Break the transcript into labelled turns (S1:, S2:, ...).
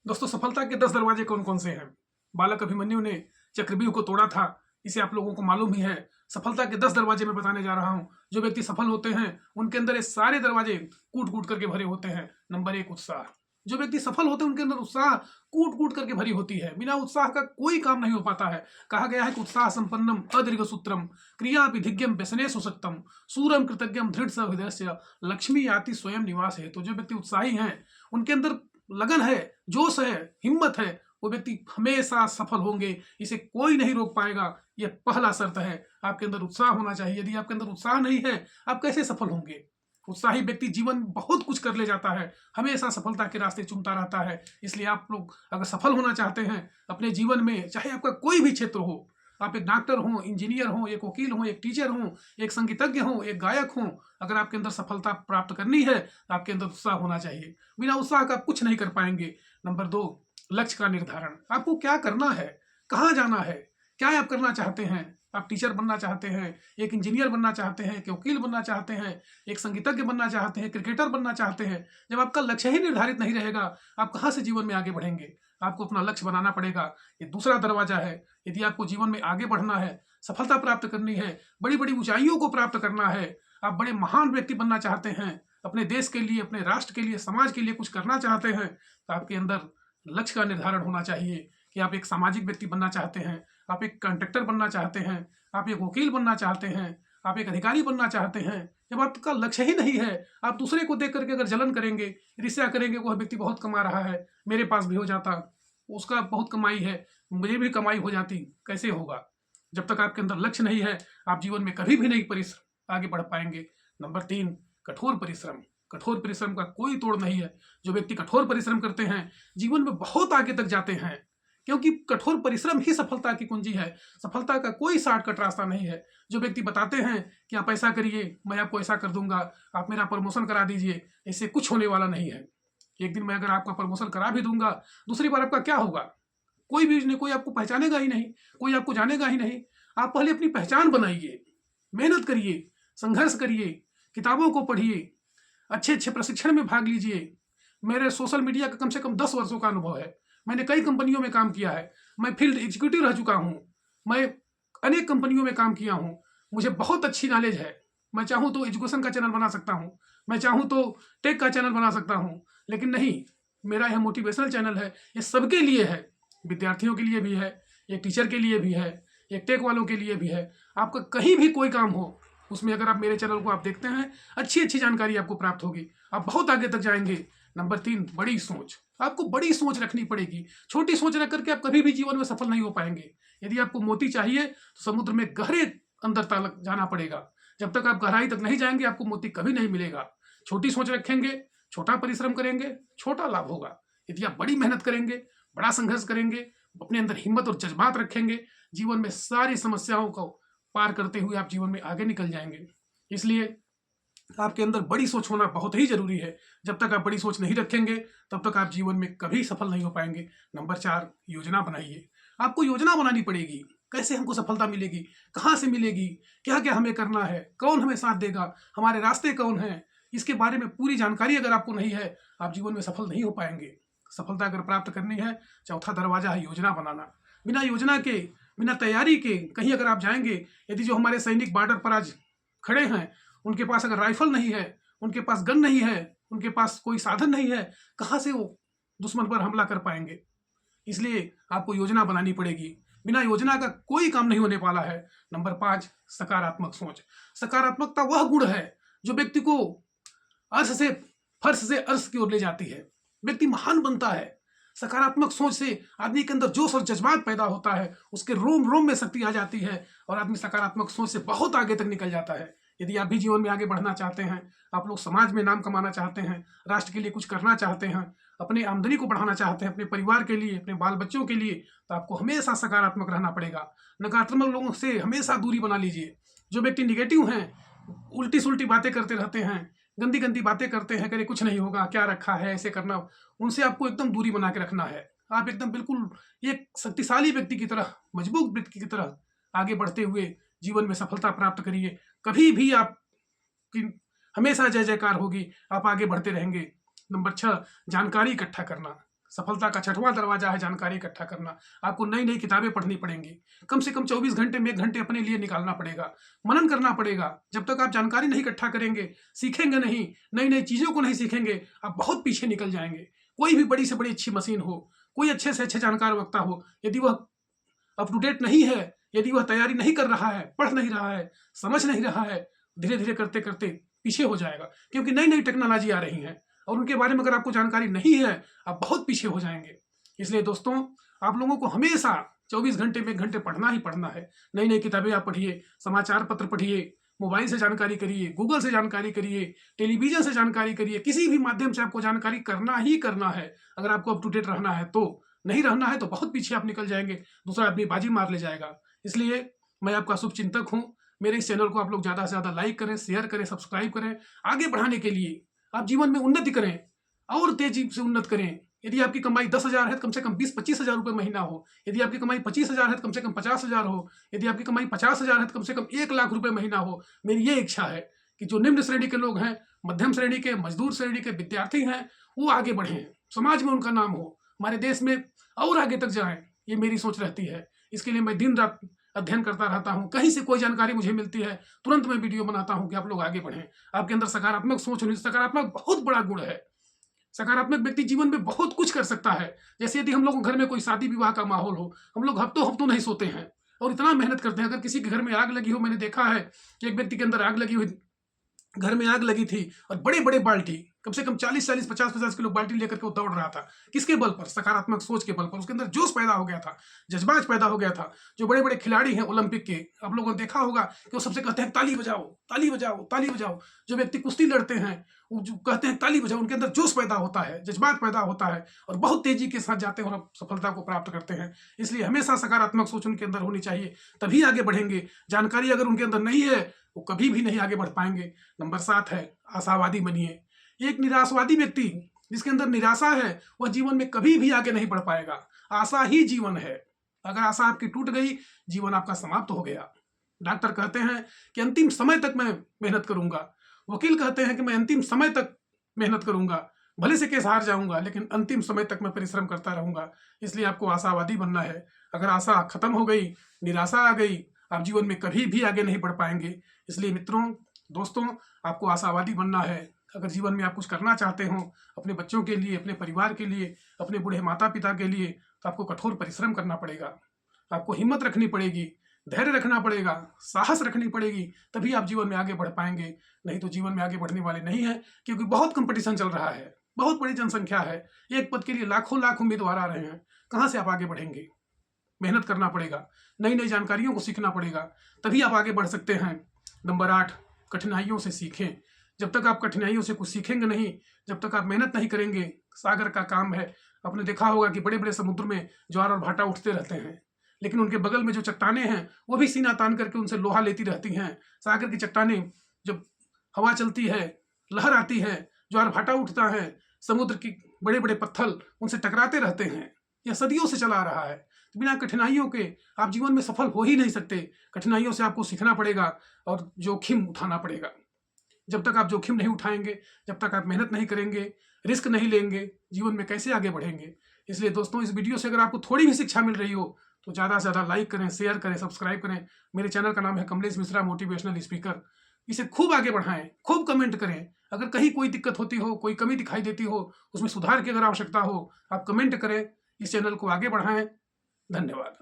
S1: दोस्तों, सफलता के 10 दरवाजे कौन-कौन से हैं? बालक अभिमन्यु ने चक्रव्यूह को तोड़ा था, इसे आप लोगों को मालूम ही है। सफलता के 10 दरवाजे मैं बताने जा रहा हूँ। जो व्यक्ति सफल होते हैं, उनके अंदर ये सारे दरवाजे कूट-कूट करके भरे होते हैं। नंबर 1 उत्साह। जो व्यक्ति सफल होते हैं, उनके अंदर उत्साह कूट-कूट करके भरी होती है। बिना उत्साह का कोई काम नहीं हो पाता है। कहा गया है कि उत्साह संपन्नम अदीर्घसूत्रम क्रिया विधिज्ञम व्यसने सुशक्तम सूरम कृतज्ञम दृढ़ सहृदयस्य लक्ष्मी याति स्वयं निवास है। तो जो व्यक्ति उत्साही हैं, उनके अंदर लगन है, जोश है, हिम्मत है, वो व्यक्ति हमेशा सफल होंगे। इसे कोई नहीं रोक पाएगा। ये पहला शर्त है। आपके अंदर उत्साह होना चाहिए। यदि आपके अंदर उत्साह नहीं है, आप कैसे सफल होंगे? उत्साही व्यक्ति जीवन में बहुत कुछ कर ले जाता है, हमेशा सफलता के रास्ते चुनता रहता है। इसलिए आप लोग अगर सफल होना चाहते हैं अपने जीवन में, चाहे आपका कोई भी क्षेत्र हो, आप एक डॉक्टर हो, इंजीनियर हो, एक वकील हो, एक टीचर हो, एक संगीतज्ञ हो, एक गायक हो, अगर आपके अंदर सफलता प्राप्त करनी है तो आपके अंदर उत्साह होना चाहिए। बिना उत्साह का आप कुछ नहीं कर पाएंगे। नंबर 2, लक्ष्य का निर्धारण। आपको क्या करना है, कहाँ जाना है, क्या आप करना चाहते हैं? आप टीचर बनना चाहते हैं, एक इंजीनियर बनना चाहते हैं, एक वकील बनना चाहते हैं, एक संगीतज्ञ बनना चाहते हैं, क्रिकेटर बनना चाहते हैं। जब आपका लक्ष्य ही निर्धारित नहीं रहेगा, आप कहाँ से जीवन में आगे बढ़ेंगे? आपको अपना लक्ष्य बनाना पड़ेगा। ये दूसरा दरवाजा है। यदि आपको जीवन में आगे बढ़ना है, सफलता प्राप्त करनी है, बड़ी बड़ी ऊंचाइयों को प्राप्त करना है, आप बड़े महान व्यक्ति बनना चाहते हैं, अपने देश के लिए, अपने राष्ट्र के लिए, समाज के लिए कुछ करना चाहते हैं, तो आपके अंदर लक्ष्य का निर्धारण होना चाहिए कि आप एक सामाजिक व्यक्ति बनना चाहते हैं, आप एक कंडक्टर बनना चाहते हैं, आप एक वकील बनना चाहते हैं, आप एक अधिकारी बनना चाहते हैं। जब आपका लक्ष्य ही नहीं है, आप दूसरे को देख करके अगर जलन करेंगे, ईर्ष्या करेंगे, वह व्यक्ति बहुत कमा रहा है, मेरे पास भी हो जाता, उसका बहुत कमाई है, मुझे भी कमाई हो जाती, कैसे होगा? जब तक आपके अंदर लक्ष्य नहीं है, आप जीवन में कभी भी नहीं परिश्रम आगे बढ़ पाएंगे। नंबर 3, कठोर परिश्रम। कठोर परिश्रम का कोई तोड़ नहीं है। जो व्यक्ति कठोर परिश्रम करते हैं, जीवन में बहुत आगे तक जाते हैं, क्योंकि कठोर परिश्रम ही सफलता की कुंजी है। सफलता का कोई शॉर्टकट रास्ता नहीं है। जो व्यक्ति बताते हैं कि आप ऐसा करिए, मैं आपको ऐसा कर दूंगा, आप मेरा प्रमोशन करा दीजिए, इससे कुछ होने वाला नहीं है। एक दिन मैं अगर आपका प्रमोशन करा भी दूंगा, दूसरी बार आपका क्या होगा? कोई भी नहीं, कोई आपको पहचानेगा ही नहीं, कोई आपको जानेगा ही नहीं। आप पहले अपनी पहचान बनाइए, मेहनत करिए, संघर्ष करिए, किताबों को पढ़िए, अच्छे अच्छे प्रशिक्षण में भाग लीजिए। मेरे सोशल मीडिया का कम से कम 10 वर्षों का अनुभव है। मैंने कई कंपनियों में काम किया है। मैं फील्ड एग्जीक्यूटिव रह चुका हूँ। मैं अनेक कंपनियों में काम किया हूँ। मुझे बहुत अच्छी नॉलेज है। मैं चाहूँ तो एजुकेशन का चैनल बना सकता हूँ, मैं चाहूँ तो टेक का चैनल बना सकता हूँ, लेकिन नहीं, मेरा यह मोटिवेशनल चैनल है। ये सबके लिए है, विद्यार्थियों के लिए भी है, एक टीचर के लिए भी है, एक टेक वालों के लिए भी है। आपका कहीं भी कोई काम हो, उसमें अगर आप मेरे चैनल को आप देखते हैं, अच्छी अच्छी जानकारी आपको प्राप्त होगी, आप बहुत आगे तक जाएंगे। नंबर 3, बड़ी सोच। आपको बड़ी सोच रखनी पड़ेगी। छोटी सोच रख करके आप कभी भी जीवन में सफल नहीं हो पाएंगे। यदि आपको मोती चाहिए तो समुद्र में गहरे अंदर तक जाना पड़ेगा। जब तक आप गहराई तक नहीं जाएंगे, आपको मोती कभी नहीं मिलेगा। छोटी सोच रखेंगे, छोटा परिश्रम करेंगे, छोटा लाभ होगा। यदि आप बड़ी मेहनत करेंगे, बड़ा संघर्ष करेंगे, अपने अंदर हिम्मत और जज्बात रखेंगे, जीवन में सारी समस्याओं को पार करते हुए आप जीवन में आगे निकल जाएंगे। इसलिए आपके अंदर बड़ी सोच होना बहुत ही जरूरी है। जब तक आप बड़ी सोच नहीं रखेंगे, तब तक आप जीवन में कभी सफल नहीं हो पाएंगे। नंबर 4, योजना बनाइए। आपको योजना बनानी पड़ेगी। कैसे हमको सफलता मिलेगी, कहाँ से मिलेगी, क्या क्या हमें करना है, कौन हमें साथ देगा, हमारे रास्ते कौन हैं, इसके बारे में पूरी जानकारी अगर आपको नहीं है, आप जीवन में सफल नहीं हो पाएंगे। सफलता अगर प्राप्त करनी है, चौथा दरवाजा है योजना बनाना। बिना योजना के, बिना तैयारी के कहीं अगर आप जाएंगे, यदि जो हमारे सैनिक बॉर्डर पर आज खड़े हैं, उनके पास अगर राइफल नहीं है, उनके पास गन नहीं है, उनके पास कोई साधन नहीं है, कहाँ से वो दुश्मन पर हमला कर पाएंगे? इसलिए आपको योजना बनानी पड़ेगी। बिना योजना का कोई काम नहीं होने वाला है। नंबर 5, सकारात्मक सोच। सकारात्मकता वह गुण है जो व्यक्ति को अर्श से फर्श से अर्श की ओर ले जाती है। व्यक्ति महान बनता है। सकारात्मक सोच से आदमी के अंदर जोश और जज्बात पैदा होता है, उसके रोम रोम में शक्ति आ जाती है और आदमी सकारात्मक सोच से बहुत आगे तक निकल जाता है। यदि आप भी जीवन में आगे बढ़ना चाहते हैं, आप लोग समाज में नाम कमाना चाहते हैं, राष्ट्र के लिए कुछ करना चाहते हैं, अपनी आमदनी को बढ़ाना चाहते हैं, अपने परिवार के लिए, अपने बाल बच्चों के लिए, तो आपको हमेशा सकारात्मक रहना पड़ेगा। नकारात्मक लोगों से हमेशा दूरी बना लीजिए। जो व्यक्ति निगेटिव हैं, उल्टी सुल्टी बातें करते रहते हैं, गंदी गंदी बातें करते हैं, करे कुछ नहीं होगा, क्या रखा है, ऐसे करना, उनसे आपको एकदम दूरी बना के रखना है। आप एकदम बिल्कुल एक शक्तिशाली व्यक्ति की तरह, मजबूत व्यक्ति की तरह आगे बढ़ते हुए जीवन में सफलता प्राप्त करिए। कभी भी आपकी हमेशा जय जयकार होगी, आप आगे बढ़ते रहेंगे। नंबर 6, जानकारी इकट्ठा करना। सफलता का 6वां दरवाजा है जानकारी इकट्ठा करना। आपको नई नई किताबें पढ़नी पड़ेंगी, कम से कम 24 घंटे में 1 घंटे अपने लिए निकालना पड़ेगा, मनन करना पड़ेगा। जब तक आप जानकारी नहीं इकट्ठा करेंगे, सीखेंगे नहीं, नई नई चीज़ों को नहीं सीखेंगे, आप बहुत पीछे निकल जाएंगे। कोई भी बड़ी से बड़ी अच्छी मशीन हो, कोई अच्छे से अच्छे जानकार वक्ता हो, यदि वह अप टू डेट नहीं है, यदि वह तैयारी नहीं कर रहा है, पढ़ नहीं रहा है, समझ नहीं रहा है, धीरे धीरे करते करते पीछे हो जाएगा। क्योंकि नई नई टेक्नोलॉजी आ रही हैं और उनके बारे में अगर आपको जानकारी नहीं है, आप बहुत पीछे हो जाएंगे। इसलिए दोस्तों, आप लोगों को हमेशा 24 घंटे में 1 घंटे पढ़ना ही पढ़ना है। नई नई किताबें आप पढ़िए, समाचार पत्र पढ़िए, मोबाइल से जानकारी करिए, गूगल से जानकारी करिए, टेलीविजन से जानकारी करिए, किसी भी माध्यम से आपको जानकारी करना ही करना है अगर आपको अप टू डेट रहना है। तो नहीं रहना है तो बहुत पीछे आप निकल जाएंगे, दूसरा आदमी बाजी मार ले जाएगा। इसलिए मैं आपका शुभचिंतक हूँ। मेरे इस चैनल को आप लोग ज़्यादा से ज़्यादा लाइक करें, शेयर करें, सब्सक्राइब करें। आगे बढ़ाने के लिए आप जीवन में उन्नति करें और तेजी से उन्नत करें। यदि आपकी कमाई 10,000 है तो कम से कम 20-25 हज़ार रुपये महीना हो। यदि आपकी कमाई 25,000 है तो कम से कम 50,000 हो। यदि आपकी कमाई 50,000 है तो कम से कम 1 लाख रुपये महीना हो। मेरी ये इच्छा है कि जो निम्न श्रेणी के लोग हैं, मध्यम श्रेणी के, मजदूर श्रेणी के विद्यार्थी हैं, वो आगे बढ़ें, समाज में उनका नाम हो, हमारे देश में और आगे तक जाएं। ये मेरी सोच रहती है। इसके लिए मैं दिन रात अध्ययन करता रहता हूँ। कहीं से कोई जानकारी मुझे मिलती है, तुरंत मैं वीडियो बनाता हूँ कि आप लोग आगे बढ़ें। आपके अंदर सकारात्मक सोच होनी, सकारात्मक बहुत बड़ा गुण है। सकारात्मक व्यक्ति जीवन में बहुत कुछ कर सकता है। जैसे यदि हम लोगों के घर में कोई शादी विवाह का माहौल हो, हम लोग हफ्तों हफ्तों नहीं सोते हैं और इतना मेहनत करते हैं। अगर किसी के घर में आग लगी हो, मैंने देखा है कि एक व्यक्ति के अंदर आग लगी हुई, घर में आग लगी थी और बड़े बड़े बाल्टी, कम से कम 40-40, 50-50 किलो बाल्टी लेकर के वो दौड़ रहा था। किसके बल पर? सकारात्मक सोच के बल पर। उसके अंदर जोश पैदा हो गया था, जज्बात पैदा हो गया था। जो बड़े बड़े खिलाड़ी हैं ओलंपिक के, आप लोगों ने देखा होगा कि वो सबसे कहते हैं ताली बजाओ, ताली बजाओ, ताली बजाओ। जो व्यक्ति कुश्ती लड़ते हैं वो जो कहते हैं ताली बजाओ, उनके अंदर जोश पैदा होता है, जज्बात पैदा होता है और बहुत तेजी के साथ जाते हैं और सफलता को प्राप्त करते हैं। इसलिए हमेशा सकारात्मक सोच उनके अंदर होनी चाहिए, तभी आगे बढ़ेंगे। जानकारी अगर उनके अंदर नहीं है, वो कभी भी नहीं आगे बढ़ पाएंगे। नंबर 7 है आशावादी बनिए। एक निराशवादी व्यक्ति जिसके अंदर निराशा है, वह जीवन में कभी भी आगे नहीं बढ़ पाएगा। आशा ही जीवन है। अगर आशा आपकी टूट गई, जीवन आपका समाप्त हो गया। डॉक्टर कहते हैं कि अंतिम समय तक मैं मेहनत करूंगा। वकील कहते हैं कि मैं अंतिम समय तक मेहनत करूंगा, भले से केस हार जाऊंगा लेकिन अंतिम समय तक मैं परिश्रम करता रहूंगा। इसलिए आपको आशावादी बनना है। अगर आशा खत्म हो गई, निराशा आ गई, आप जीवन में कभी भी आगे नहीं बढ़ पाएंगे। इसलिए मित्रों, दोस्तों, आपको आशावादी बनना है। अगर जीवन में आप कुछ करना चाहते हो, अपने बच्चों के लिए, अपने परिवार के लिए, अपने बूढ़े माता पिता के लिए, तो आपको कठोर परिश्रम करना पड़ेगा। आपको हिम्मत रखनी पड़ेगी, धैर्य रखना पड़ेगा, साहस रखनी पड़ेगी, तभी आप जीवन में आगे बढ़ पाएंगे। नहीं तो जीवन में आगे बढ़ने वाले नहीं हैं, क्योंकि बहुत कंपटीशन चल रहा है, बहुत बड़ी जनसंख्या है। एक पद के लिए लाखों लाख उम्मीदवार आ रहे हैं। कहाँ से आप आगे बढ़ेंगे? मेहनत करना पड़ेगा, नई नई जानकारियों को सीखना पड़ेगा, तभी आप आगे बढ़ सकते हैं। नंबर 8, कठिनाइयों से सीखें। जब तक आप कठिनाइयों से कुछ सीखेंगे नहीं, जब तक आप मेहनत नहीं करेंगे, सागर का काम है। आपने देखा होगा कि बड़े बड़े समुद्र में ज्वार और भाटा उठते रहते हैं, लेकिन उनके बगल में जो चट्टानें हैं वो भी सीना तान करके उनसे लोहा लेती रहती हैं। सागर की चट्टानें, जब हवा चलती है, लहर आती है, ज्वार भाटा उठता है, समुद्र की बड़े बड़े पत्थर उनसे टकराते रहते हैं। यह सदियों से चला आ रहा है। तो बिना कठिनाइयों के आप जीवन में सफल हो ही नहीं सकते। कठिनाइयों से आपको सीखना पड़ेगा और जोखिम उठाना पड़ेगा। जब तक आप जोखिम नहीं उठाएंगे, जब तक आप मेहनत नहीं करेंगे, रिस्क नहीं लेंगे, जीवन में कैसे आगे बढ़ेंगे? इसलिए दोस्तों, इस वीडियो से अगर आपको थोड़ी भी शिक्षा मिल रही हो तो ज़्यादा से ज़्यादा लाइक करें, शेयर करें, सब्सक्राइब करें। मेरे चैनल का नाम है कमलेश मिश्रा मोटिवेशनल स्पीकर। इसे खूब आगे बढ़ाएं, खूब कमेंट करें। अगर कहीं कोई दिक्कत होती हो, कोई कमी दिखाई देती हो, उसमें सुधार की अगर आवश्यकता हो, आप कमेंट करें। इस चैनल को आगे बढ़ाएं। धन्यवाद।